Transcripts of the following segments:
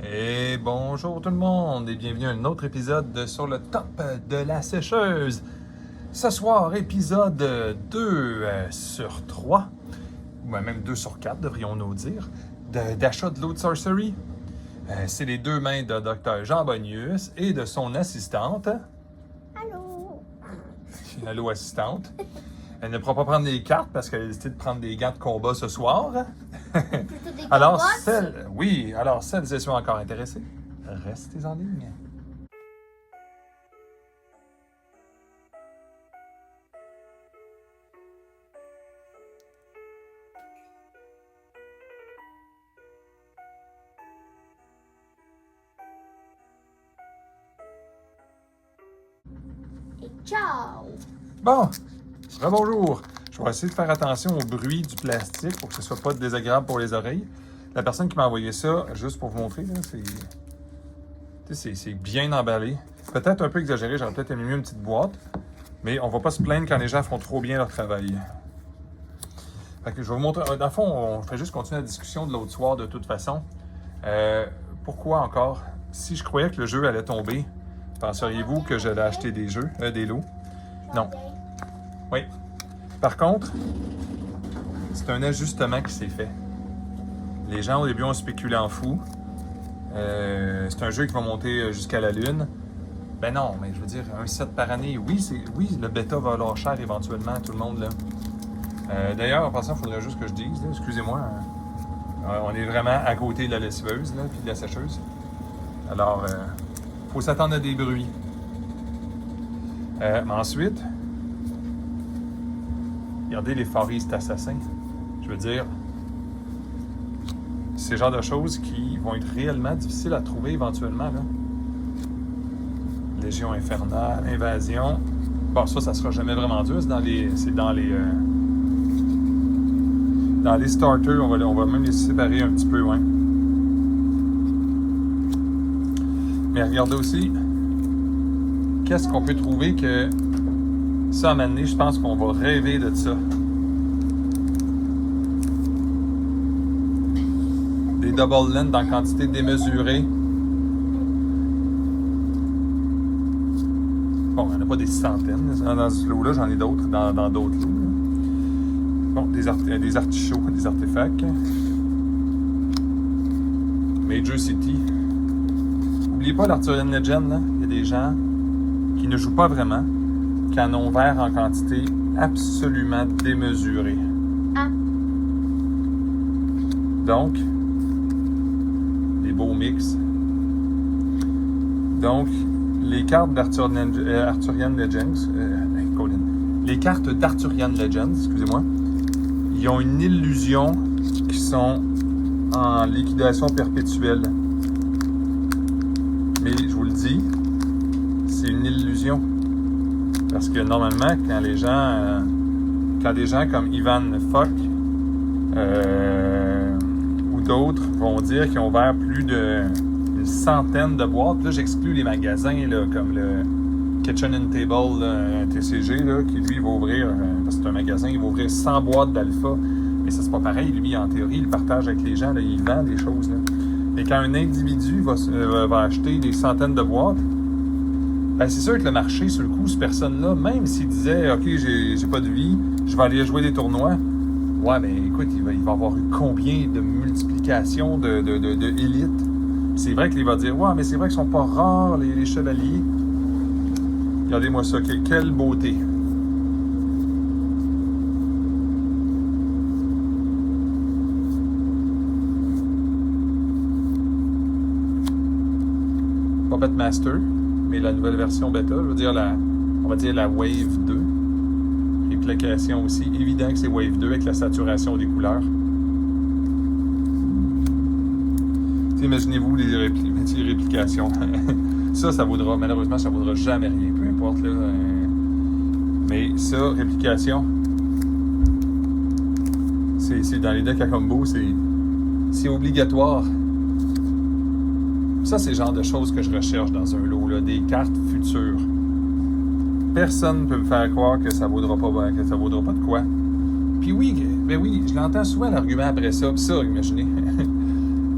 Et bonjour tout le monde et bienvenue à un autre épisode Sur le top de la sécheuse. Ce soir, épisode 2 sur 3, ou même 2 sur 4 devrions-nous dire, d'achat de l'eau de Sorcery. C'est les deux mains de Dr Jean Bonius et de son assistante. Allô? Allô assistante. Elle ne pourra pas prendre les cartes parce qu'elle a décidé de prendre des gants de combat ce soir. Plutôt des Alors, combats, alors celles qui sont encore intéressées, restez en ligne. et ciao! Bon, bonjour. Je vais essayer de faire attention au bruit du plastique pour que ce ne soit pas désagréable pour les oreilles. La personne qui m'a envoyé ça, juste pour vous montrer, là, c'est bien emballé. Peut-être un peu exagéré, j'aurais peut-être aimé mieux une petite boîte, mais on ne va pas se plaindre quand les gens font trop bien leur travail. Fait que je vais vous montrer. Dans le fond, on fait juste continuer la discussion de l'autre soir de toute façon. Pourquoi encore? Si je croyais que le jeu allait tomber, penseriez-vous que j'allais acheter des jeux, des lots? Non. Oui. Par contre, c'est un ajustement qui s'est fait. Les gens au début ont spéculé en fou. C'est un jeu qui va monter jusqu'à la Lune. Ben non, mais je veux dire, un set par année, oui, le bêta va leur cher éventuellement, tout le monde là. D'ailleurs, en passant, il faudrait juste que je dise, là, excusez-moi, on est vraiment à côté de la lessiveuse, là, puis de la sécheuse. Alors, faut s'attendre à des bruits. Ensuite, regardez les pharistes assassins. Je veux dire, c'est le genre de choses qui vont être réellement difficiles à trouver éventuellement. Là. Légion infernale, invasion. Bon, ça sera jamais vraiment dur. C'est dans les starters. On va même les séparer un petit peu, ouais. Mais regardez aussi, qu'est-ce qu'on peut trouver que ça, à un moment donné, je pense qu'on va rêver de ça. Des double lens en quantité démesurée. Bon, il n'y en a pas des centaines dans ce lot-là, j'en ai d'autres dans d'autres lots. Bon, des artichauts, des artefacts. Major City. N'oubliez pas l'Arthurian Legend, là. Il y a des gens qui ne jouent pas vraiment, qui en ont vert en quantité absolument démesurée. Ah. Donc, des beaux mix. Donc, les cartes d'Arthurian Legends, les cartes d'Arthurian Legends, excusez-moi, ils ont une illusion qui sont en liquidation perpétuelle. Mais je vous le dis, c'est une illusion. Parce que normalement, quand des gens comme Ivan Fock ou d'autres vont dire qu'ils ont ouvert plus d'une centaine de boîtes, là j'exclus les magasins là, comme le Kitchen and Table là, TCG là, qui lui va ouvrir, parce que c'est un magasin, il va ouvrir 100 boîtes d'alpha. Mais ça c'est pas pareil, lui en théorie, il partage avec les gens, là, il vend des choses. Là. Et quand un individu va acheter des centaines de boîtes, ben c'est sûr que le marché, sur le coup, cette personne-là, même s'il disait « OK, j'ai pas de vie, je vais aller jouer des tournois », ouais, mais écoute, il va avoir eu combien de multiplications de élites? C'est vrai qu'il va dire « Ouais, mais c'est vrai qu'ils sont pas rares, les chevaliers. » Regardez-moi ça, quelle beauté! Puppet Master, mais la nouvelle version bêta, je veux dire on va dire la Wave 2. Réplication aussi, évident que c'est Wave 2 avec la saturation des couleurs. Imaginez-vous les réplications. ça vaudra, malheureusement, ça vaudra jamais rien, peu importe. Là, mais ça, réplication, c'est dans les decks à combo, c'est obligatoire. Ça, c'est le genre de choses que je recherche dans un lot, là, des cartes futures. Personne ne peut me faire croire que ça vaudra pas de quoi. Puis oui, je l'entends souvent l'argument après ça. Puis ça, imaginez.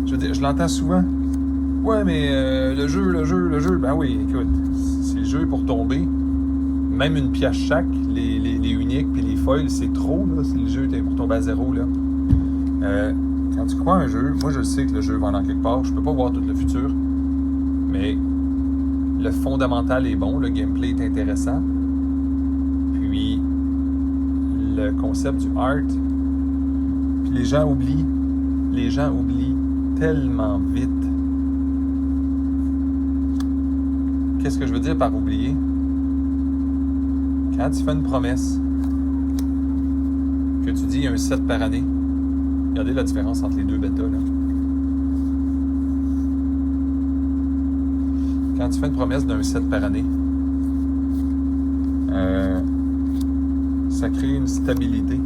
Je veux dire, je l'entends souvent. Ouais, mais le jeu. Ben oui, écoute, si le jeu est pour tomber, même une pièce chaque, les uniques puis les foils, c'est trop, là, si le jeu est pour tomber à zéro, là. Quand tu crois à un jeu, moi je sais que le jeu va en quelque part, je peux pas voir tout le futur, mais le fondamental est bon, le gameplay est intéressant, puis le concept du art, puis les gens oublient tellement vite. Qu'est-ce que je veux dire par oublier? Quand tu fais une promesse, que tu dis il y a un set par année, regardez la différence entre les deux bêtas, là. Quand tu fais une promesse d'un set par année, ça crée une stabilité.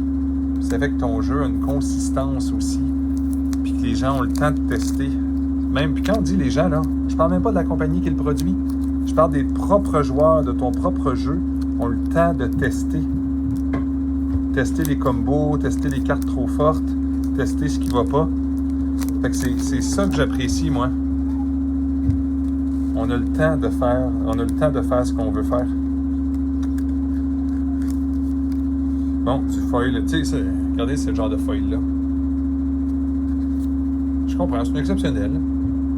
Ça fait que ton jeu a une consistance aussi. Puis que les gens ont le temps de tester. Même, puis quand on dit les gens, là, je parle même pas de la compagnie qui le produit. Je parle des propres joueurs de ton propre jeu ont le temps de tester. Tester les combos, tester les cartes trop fortes, tester ce qui va pas. Fait que c'est ça que j'apprécie, moi. On a le temps de faire ce qu'on veut faire. Bon, du foil, tu sais, regardez ce genre de foil-là. Je comprends, c'est exceptionnel.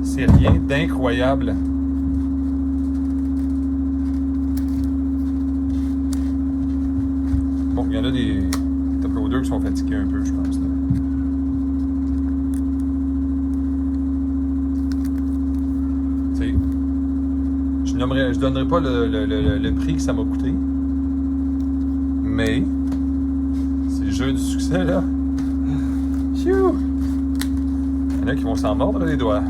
C'est rien d'incroyable. Bon, il y en a des uploaders qui sont fatigués un peu, je pense, là. Tu sais, je donnerai pas le prix que ça m'a coûté. Mais c'est le jeu du succès, là. Phew! Il y en a qui vont s'en mordre les doigts.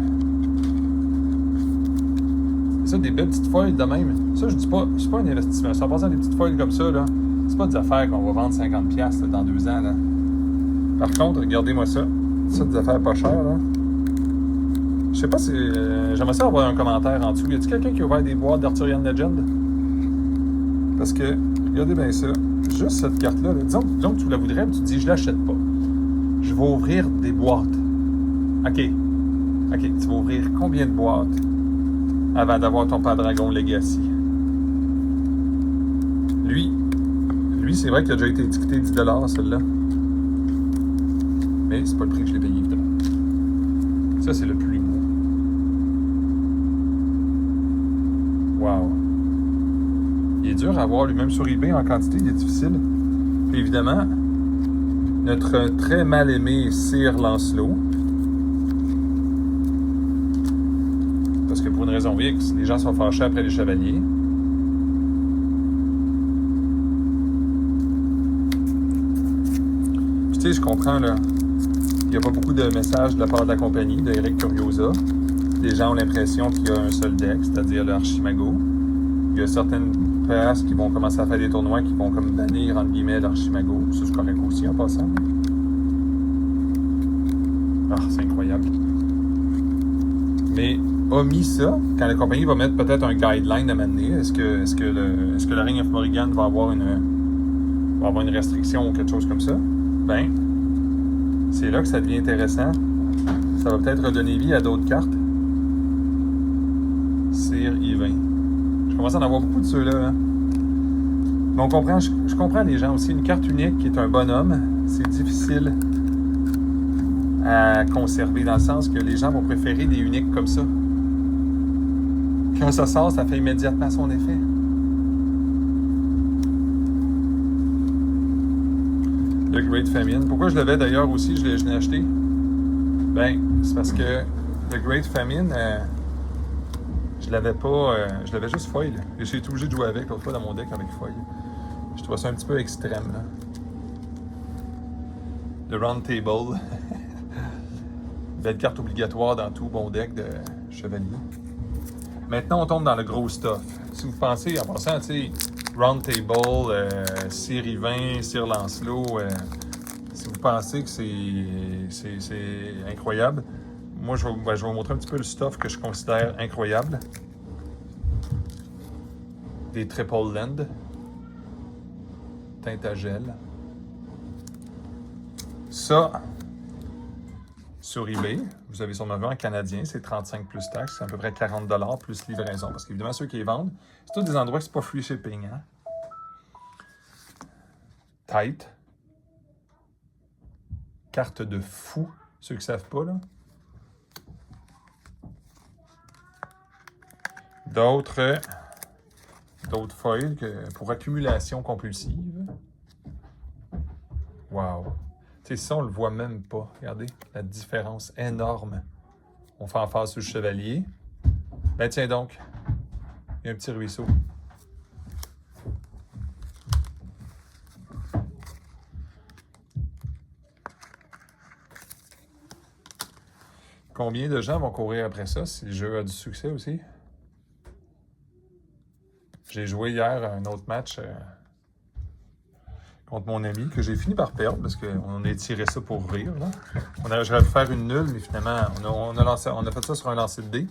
C'est ça, des belles petites foils de même. Ça, je dis pas, c'est pas un investissement. Ça en passant des petites foils comme ça, là, c'est pas des affaires qu'on va vendre 50$ là, dans 2 ans, là. Par contre, regardez-moi ça. Ça, des affaires pas chères, là. Je sais pas si... j'aimerais ça avoir un commentaire en dessous. Y a-t-il quelqu'un qui a ouvert des boîtes d'Arthurian Legend? Parce que, regardez bien ça. Juste cette carte-là, là, disons que tu la voudrais, mais tu te dis, je l'achète pas. Je vais ouvrir des boîtes. OK, tu vas ouvrir combien de boîtes avant d'avoir ton Pendragon Legacy? Lui, c'est vrai qu'il a déjà été étiqueté 10$, celui-là. Mais c'est pas le prix que je l'ai payé, évidemment. Ça, c'est le plus beau. Wow. Il est dur à avoir lui-même sur eBay en quantité, il est difficile. Puis évidemment, notre très mal aimé Sir Lancelot. Parce que pour une raison X, les gens sont fâchés après les chevaliers. Puis tu sais, je comprends, là. Il n'y a pas beaucoup de messages de la part de la compagnie, de Eric Curiosa. Les gens ont l'impression qu'il y a un seul deck, c'est-à-dire le Archimago. Il y a certaines places qui vont commencer à faire des tournois qui vont comme bannir, entre guillemets, l'Archimago. Ça, c'est correct aussi, en passant. Ah, c'est incroyable. Mais, omis ça, quand la compagnie va mettre peut-être un guideline à m'amener, est-ce que le Ring of Morrigan va avoir une restriction ou quelque chose comme ça? Ben, c'est là que ça devient intéressant. Ça va peut-être redonner vie à d'autres cartes. Sir Yvain. Je commence à en avoir beaucoup de ceux-là. Hein? Mais on comprend, je comprends les gens aussi. Une carte unique qui est un bonhomme, c'est difficile à conserver dans le sens que les gens vont préférer des uniques comme ça. Quand ça sort, ça fait immédiatement son effet. Le Great Famine. Pourquoi je l'avais d'ailleurs aussi, je l'ai acheté? Ben, c'est parce que le Great Famine, je l'avais pas, je l'avais juste foil. Et j'ai été obligé de jouer avec l'autre fois dans mon deck avec foil. Je trouve ça un petit peu extrême, là. Le Round Table. Belle carte obligatoire dans tout bon deck de chevalier. Maintenant, on tombe dans le gros stuff. Si vous pensez, en passant, tu sais, Round Table, Sir Yvain, Sir Lancelot, si vous pensez que c'est incroyable, moi, je vais vous montrer un petit peu le stuff que je considère incroyable. Des Triple Land, teinte à gel. Ça, sur eBay. Vous avez sûrement vu en canadien, c'est 35 plus taxes, c'est à peu près 40$ plus livraison. Parce qu'évidemment, ceux qui les vendent, c'est tous des endroits que c'est pas free shipping. Hein? Tight. Carte de fou, ceux qui ne savent pas, là. D'autres foils pour accumulation compulsive. Wow! Tu sais, ça, on le voit même pas. Regardez la différence énorme. On fait en face sur le chevalier. Ben tiens donc, il y a un petit ruisseau. Combien de gens vont courir après ça si le jeu a du succès aussi? J'ai joué hier à un autre match contre mon ami que j'ai fini par perdre parce qu'on a tiré ça pour rire. J'aurais pu faire une nulle, mais finalement, on a fait ça sur un lancer de dés.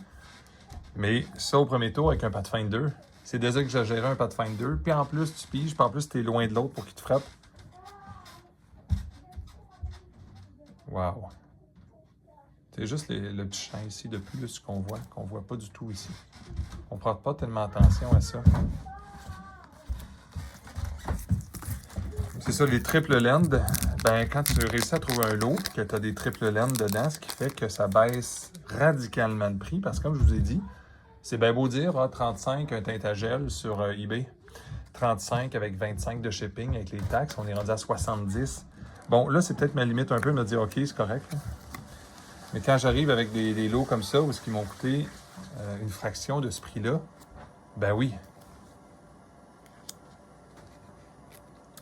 Mais ça au premier tour avec un Pathfinder, c'est déjà que j'ai géré un Pathfinder. Puis en plus, tu piges, puis en plus, tu es loin de l'autre pour qu'il te frappe. Wow! C'est juste le petit champ ici de plus qu'on voit pas du tout ici. On ne prête pas tellement attention à ça. C'est ça, les triple land, ben quand tu réussis à trouver un lot et que tu as des triple land dedans, ce qui fait que ça baisse radicalement le prix, parce que comme je vous ai dit, c'est bien beau dire 35 un teint à gel sur eBay, 35 avec 25 de shipping avec les taxes, on est rendu à 70. Bon, là, c'est peut-être ma limite un peu de me dire, OK, c'est correct. Là. Mais quand j'arrive avec des lots comme ça, où ce qui m'ont coûté une fraction de ce prix-là, ben oui.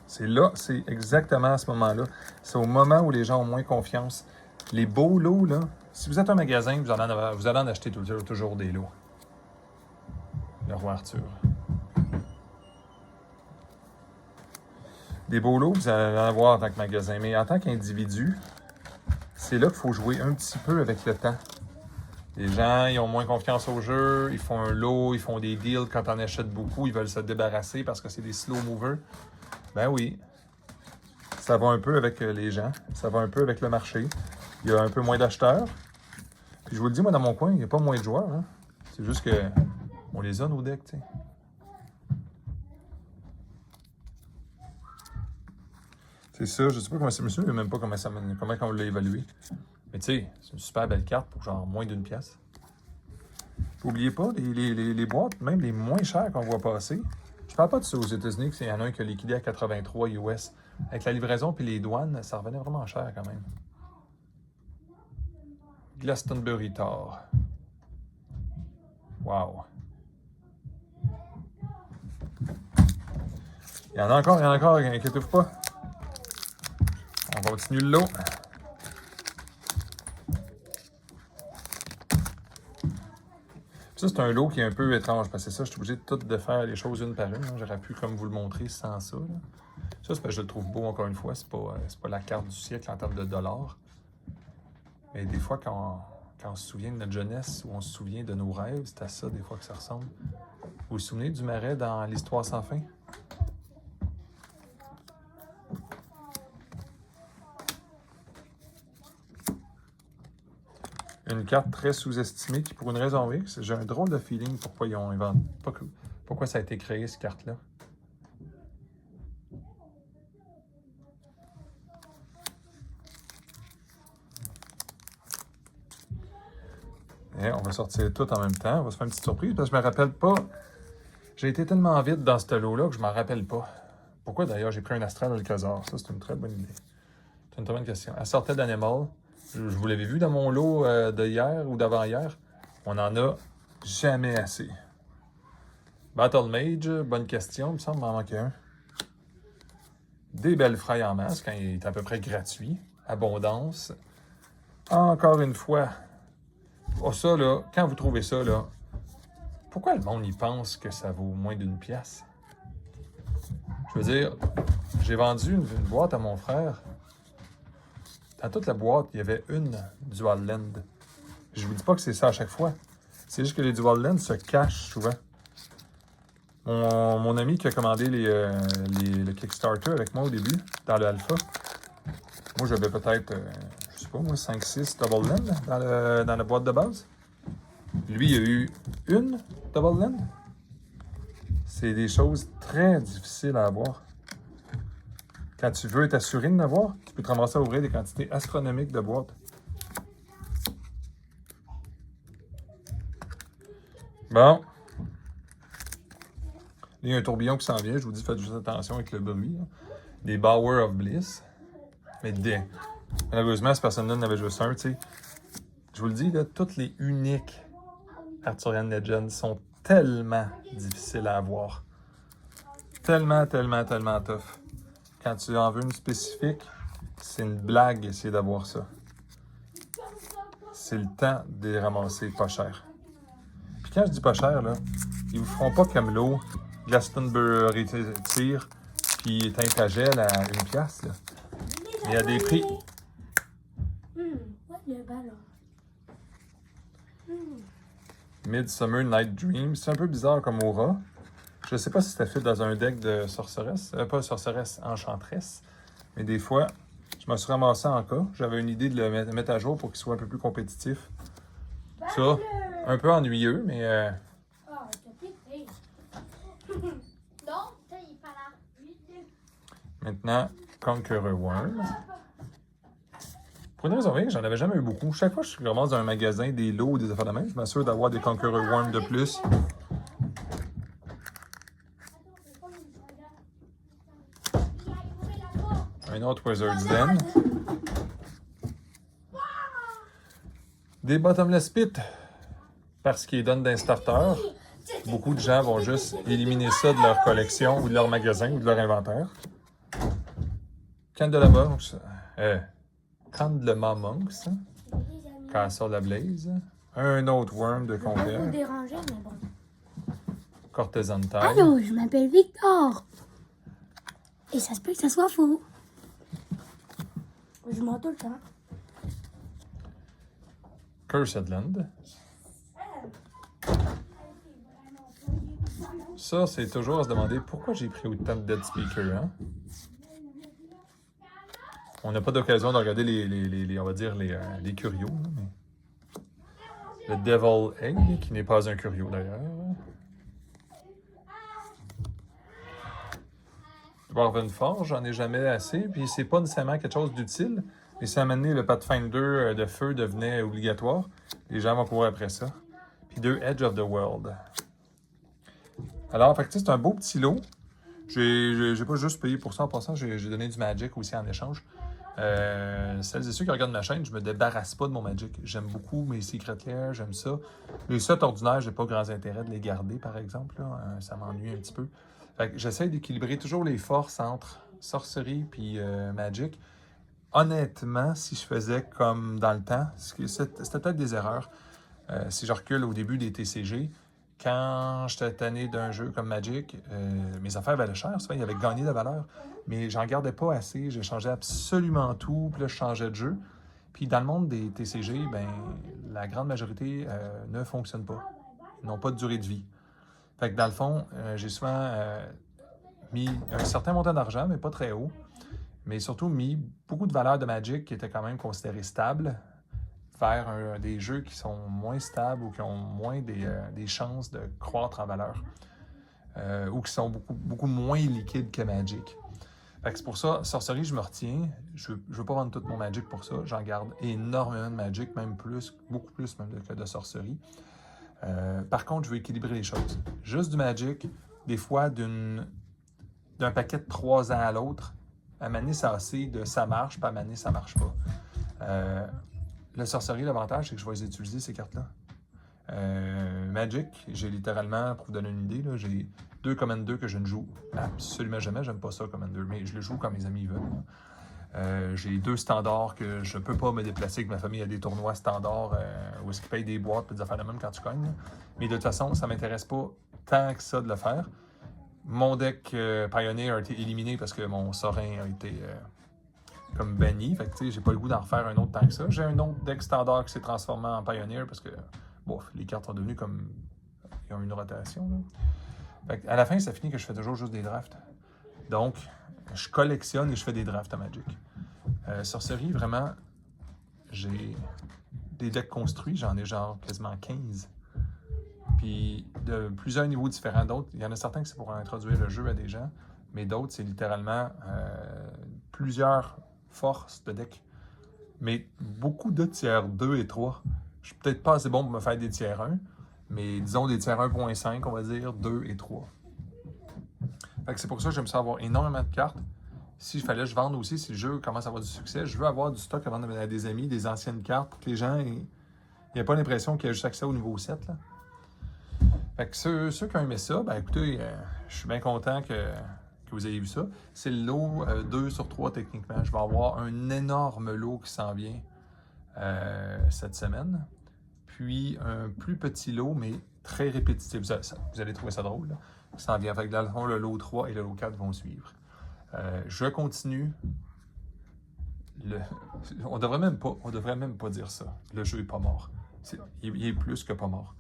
C'est là, c'est exactement à ce moment-là. C'est au moment où les gens ont moins confiance. Les beaux lots, là, si vous êtes un magasin, vous allez en acheter toujours des lots. Le roi Arthur. Des beaux lots, vous allez en avoir en tant que magasin. Mais en tant qu'individu, c'est là qu'il faut jouer un petit peu avec le temps. Les gens, ils ont moins confiance au jeu, ils font un lot, ils font des deals quand on achète beaucoup, ils veulent se débarrasser parce que c'est des slow movers. Ben oui, ça va un peu avec les gens, ça va un peu avec le marché. Il y a un peu moins d'acheteurs. Puis je vous le dis, moi, dans mon coin, il n'y a pas moins de joueurs. Hein. C'est juste que on les a, nos decks, tu sais. C'est ça, je sais pas comment c'est, monsieur, je ne sais même pas comment on l'a évalué. Mais tu sais, c'est une super belle carte pour genre moins d'une pièce. N'oubliez pas, les boîtes, même les moins chères qu'on voit passer, je parle pas de ça aux États-Unis, qu'il y en a un qui a liquidé à 83 US. Avec la livraison puis les douanes, ça revenait vraiment cher quand même. Glastonbury Tor. Wow. Il y en a encore, inquiétez-vous pas. On continue le lot. Ça, c'est un lot qui est un peu étrange, parce que ça, je suis obligé de faire les choses une par une. J'aurais pu comme vous le montrer sans ça. Là. Ça, c'est parce que je le trouve beau, encore une fois. C'est pas la carte du siècle en termes de dollars. Mais des fois, quand on se souvient de notre jeunesse ou on se souvient de nos rêves, c'est à ça, des fois, que ça ressemble. Vous vous souvenez du marais dans l'Histoire sans fin? Une carte très sous-estimée qui, pour une raison X, j'ai un drôle de feeling pourquoi ils ont inventé. Pourquoi ça a été créé, cette carte-là. Et on va sortir tout en même temps. On va se faire une petite surprise parce que je me rappelle pas. J'ai été tellement vite dans ce lot-là que je m'en rappelle pas. Pourquoi d'ailleurs j'ai pris un Astral Alcazar? Ça, c'est une très bonne idée. C'est une très bonne question. Elle sortait d'Animal. Je vous l'avais vu dans mon lot de hier ou d'avant-hier. On en a jamais assez. Battle Mage, bonne question. Il me semble m'en manquer un. Des belles frailles en masse quand il est à peu près gratuit. Abondance. Encore une fois. Oh, ça, là, quand vous trouvez ça, là, pourquoi le monde y pense que ça vaut moins d'une pièce? Je veux dire, j'ai vendu une boîte à mon frère. Dans toute la boîte, il y avait une Dual Land. Je vous dis pas que c'est ça à chaque fois. C'est juste que les Dual Land se cachent souvent. Mon ami qui a commandé le Kickstarter avec moi au début, dans le alpha, moi j'avais peut-être, je sais sais pas moi, 5-6 Double Land dans la boîte de base. Lui, il a eu une Double Land. C'est des choses très difficiles à avoir. Quand tu veux t'assurer de l'avoir, tu peux te ramasser à ouvrir des quantités astronomiques de boîtes. Bon. Il y a un tourbillon qui s'en vient. Je vous dis, faites juste attention avec le bruit. Là. Des Bower of Bliss. Mais malheureusement, cette personne-là n'avait juste un. T'sais. Je vous le dis, là, toutes les uniques Arthurian Legends sont tellement difficiles à avoir. Tellement tough. Quand tu en veux une spécifique, c'est une blague essayer d'avoir ça. C'est le temps de les ramasser pas cher. Puis quand je dis pas cher, là, ils vous feront pas comme l'eau, Glastonbury tire, puis teinte à gel à 1$. Là. Il y a des prix. Le ballon. Midsummer Night Dream. C'est un peu bizarre comme aura. Je sais pas si c'était fait dans un deck de sorceresse. Pas sorceresse, enchanteresse. Mais des fois, je me suis ramassé en cas. J'avais une idée de le mettre à jour pour qu'il soit un peu plus compétitif. Ça, un peu ennuyeux, mais... Ah, t'as piqué. Non, ça, il est pas là. Maintenant, Conqueror Worm. Pour une raison rien, j'en avais jamais eu beaucoup. Chaque fois que je ramasse dans un magasin des lots ou des affaires de même, je m'assure d'avoir des Conqueror Worm de plus. Un autre Wizard's Den. Des Bottomless Pit. Parce qu'ils donnent d'un starter. Beaucoup de gens vont juste éliminer ça de leur collection ou de leur magasin ou de leur inventaire. Candelabra Monks. Candelabra Monks. Castle la Blaze. Un autre Worm de Je vais pas Conquer. vous déranger, mais bon. Cortezan Tide. Allô, je m'appelle Victor. Et ça se peut que ça soit faux. Je mens tout le temps. Cursed Land. Ça, c'est toujours à se demander pourquoi j'ai pris autant de Dead Speaker, hein? On n'a pas d'occasion de regarder on va dire, les curios, là, mais... Le Devil Egg, qui n'est pas un curio d'ailleurs. Dwarven Forge, j'en ai jamais assez, puis c'est pas nécessairement quelque chose d'utile, mais si à un moment donné, le Pathfinder de feu devenait obligatoire, les gens vont courir après ça. Puis 2 Edge of the World. Alors, fait que, c'est un beau petit lot. J'ai pas juste payé pour ça en passant, j'ai donné du Magic aussi en échange. Celles et ceux qui regardent ma chaîne, je me débarrasse pas de mon Magic. J'aime beaucoup mes Secret Lair, j'aime ça. Les sets ordinaires, j'ai pas grand intérêt de les garder, par exemple. Là. Ça m'ennuie un petit peu. Fait que j'essaie d'équilibrer toujours les forces entre sorcerie et Magic. Honnêtement, si je faisais comme dans le temps, c'était peut-être des erreurs. Si je recule au début des TCG, quand j'étais tanné d'un jeu comme Magic, mes affaires valaient cher. Souvent, il y avait gagné de la valeur. Mais j'en gardais pas assez. Je changeais absolument tout. Puis là, je changeais de jeu. Puis dans le monde des TCG, ben, la grande majorité ne fonctionne pas. Ils n'ont pas de durée de vie. Fait que dans le fond, j'ai souvent mis un certain montant d'argent, mais pas très haut. Mais surtout mis beaucoup de valeurs de Magic qui étaient quand même considérées stables vers des jeux qui sont moins stables ou qui ont moins des chances de croître en valeur. Ou qui sont beaucoup moins liquides que Magic. Fait que c'est pour ça, sorcerie, je me retiens. Je veux pas vendre tout mon Magic pour ça. J'en garde énormément de Magic, même plus, beaucoup plus même que de sorcerie. Par contre, je veux équilibrer les choses. Juste du Magic, des fois d'un paquet de 3 ans à l'autre, à un moment donné, c'est assez de ça marche, puis à un moment donné, ça marche pas. La sorcerie, l'avantage, c'est que je vais les utiliser, ces cartes-là. Magic, j'ai littéralement, pour vous donner une idée, j'ai 2 Commander que je ne joue absolument jamais. J'aime pas ça, Commander, mais je le joue quand mes amis veulent. J'ai 2 standards que je peux pas me déplacer, que ma famille a des tournois standards où est-ce qu'ils payent des boîtes et des affaires de même quand tu cognes. Mais de toute façon, ça m'intéresse pas tant que ça de le faire. Mon deck Pioneer a été éliminé parce que mon Sorin a été comme banni. Fait que tu sais, j'ai pas le goût d'en refaire un autre tant que ça. J'ai un autre deck standard qui s'est transformé en Pioneer parce que bon, les cartes sont devenues comme. Ils ont une rotation. Là. Fait que à la fin, ça finit que je fais toujours juste des drafts. Donc, je collectionne et je fais des drafts à Magic. Sorcerie, vraiment, j'ai des decks construits, j'en ai genre quasiment 15. Puis de plusieurs niveaux différents. D'autres, il y en a certains que c'est pour introduire le jeu à des gens, mais d'autres, c'est littéralement plusieurs forces de deck. Mais beaucoup de tiers 2 et 3. Je suis peut-être pas assez bon pour me faire des tiers 1, mais disons des tiers 1.5, on va dire 2 et 3. Fait que c'est pour ça que j'aime ça avoir énormément de cartes. S'il fallait que je vende aussi, si le jeu commence à avoir du succès, je veux avoir du stock à vendre à des amis, des anciennes cartes, pour que les gens n'aient pas l'impression qu'il y a juste accès au niveau 7. Là. Fait que ceux qui ont aimé ça, ben écoutez, je suis bien content que vous ayez vu ça. C'est le lot 2 sur 3 techniquement. Je vais avoir un énorme lot qui s'en vient cette semaine. Puis un plus petit lot, mais très répétitif. Vous allez trouver ça drôle. Là. Qui s'en vient. Fait que dans le fond, le lot 3 et le lot 4 vont suivre. Je continue. On devrait même pas dire ça. Le jeu est pas mort. Il est plus que pas mort.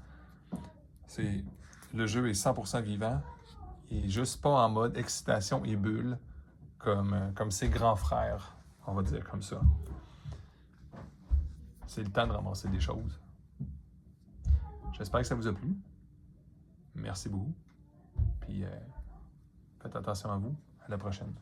Le jeu est 100% vivant. Il est juste pas en mode excitation et bulle comme ses grands frères, on va dire comme ça. C'est le temps de ramasser des choses. J'espère que ça vous a plu. Merci beaucoup. Puis faites attention à vous. À la prochaine.